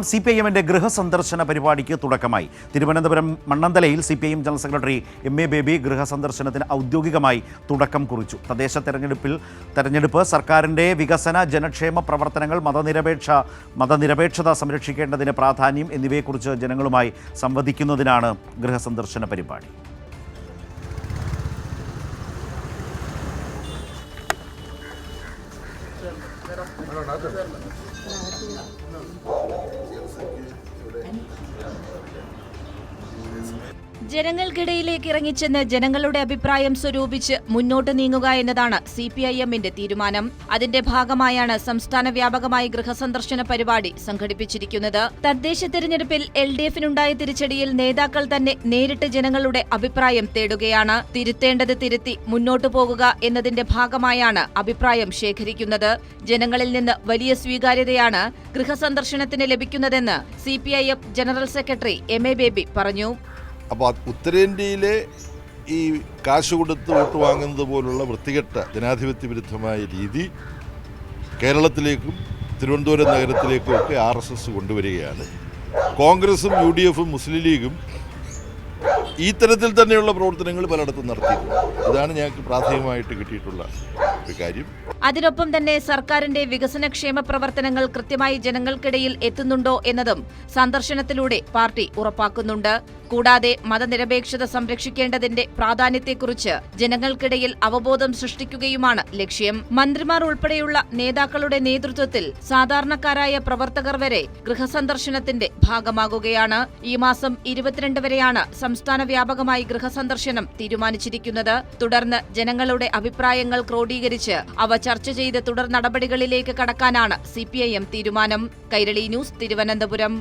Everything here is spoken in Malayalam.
CPIM-ന്റെ ഗൃഹസന്ദർശന പരിപാടിക്ക് തുടക്കമായി. തിരുവനന്തപുരം മണ്ണന്തലയിൽ CPIM general secretary MA Baby ഗൃഹസന്ദർശനത്തിന് ഔദ്യോഗികമായി തുടക്കം കുറിച്ചു. തദ്ദേശ തെരഞ്ഞെടുപ്പ്, സർക്കാരിൻ്റെ വികസന ജനക്ഷേമ പ്രവർത്തനങ്ങൾ, മതനിരപേക്ഷത സംരക്ഷിക്കേണ്ടതിന് പ്രാധാന്യം എന്നിവയെക്കുറിച്ച് ജനങ്ങളുമായി സംവദിക്കുന്നതിനാണ് ഗൃഹസന്ദർശന പരിപാടി. ജനങ്ങൾക്കിടയിലേക്ക് ഇറങ്ങിച്ചെന്ന് ജനങ്ങളുടെ അഭിപ്രായം സ്വരൂപിച്ച് മുന്നോട്ട് നീങ്ങുക എന്നതാണ് CPIM-ന്റെ തീരുമാനം. അതിന്റെ ഭാഗമായാണ് സംസ്ഥാന വ്യാപകമായി ഗൃഹസന്ദർശന പരിപാടി സംഘടിപ്പിച്ചിരിക്കുന്നത്. തദ്ദേശ തെരഞ്ഞെടുപ്പിൽ LDF-നുണ്ടായ തിരിച്ചടിയിൽ നേതാക്കൾ തന്നെ നേരിട്ട് ജനങ്ങളുടെ അഭിപ്രായം തേടുകയാണ്. തിരുത്തേണ്ടത് തിരുത്തി മുന്നോട്ടു പോകുക എന്നതിന്റെ ഭാഗമായാണ് അഭിപ്രായം ശേഖരിക്കുന്നത്. ജനങ്ങളിൽ നിന്ന് വലിയ സ്വീകാര്യതയാണ് ഗൃഹസന്ദർശനത്തിന് ലഭിക്കുന്നതെന്ന് CPIM general secretary MA baby പറഞ്ഞു. അപ്പോൾ ഉത്തരേന്ത്യയിലെ ഈ കാശ് കൊടുത്ത് വോട്ട് വാങ്ങുന്നത് പോലുള്ള വൃത്തികെട്ട ജനാധിപത്യ വിരുദ്ധമായ രീതി കേരളത്തിലേക്കും തിരുവനന്തപുരം നഗരത്തിലേക്കും ഒക്കെ RSS കൊണ്ടുവരികയാണ്. കോൺഗ്രസും UDF-ഉം മുസ്ലിം ലീഗും ഈ തരത്തിൽ തന്നെയുള്ള പ്രവർത്തനങ്ങൾ പലയിടത്തും നടത്തിയിട്ടുണ്ട്. ഇതാണ് ഞങ്ങൾക്ക് പ്രാഥമികമായിട്ട് കിട്ടിയിട്ടുള്ള ഒരു കാര്യം. അതിനൊപ്പം തന്നെ സർക്കാരിന്റെ വികസനക്ഷേമ പ്രവർത്തനങ്ങൾ കൃത്യമായി ജനങ്ങൾക്കിടയിൽ എത്തുന്നുണ്ടോ എന്നതും സന്ദർശനത്തിലൂടെ പാർട്ടി ഉറപ്പാക്കുന്നുണ്ട്. കൂടാതെ മതനിരപേക്ഷത സംരക്ഷിക്കേണ്ടതിന്റെ പ്രാധാന്യത്തെക്കുറിച്ച് ജനങ്ങൾക്കിടയിൽ അവബോധം സൃഷ്ടിക്കുകയുമാണ് ലക്ഷ്യം. മന്ത്രിമാർ ഉൾപ്പെടെയുള്ള നേതാക്കളുടെ നേതൃത്വത്തിൽ സാധാരണക്കാരായ പ്രവർത്തകർ വരെ ഗൃഹസന്ദർശനത്തിന്റെ ഭാഗമാകുകയാണ്. ഈ മാസം 22 വരെയാണ് സംസ്ഥാന വ്യാപകമായി ഗൃഹസന്ദർശനം തീരുമാനിച്ചിരിക്കുന്നത്. തുടർന്ന് ജനങ്ങളുടെ അഭിപ്രായങ്ങൾ ക്രോഡീകരിച്ച് അവ ചർച്ച ചെയ്ത് തുടർ നടപടികളിലേക്ക് കടക്കാനാണ് CPIM തീരുമാനം. കൈരളി ന്യൂസ്, തിരുവനന്തപുരം.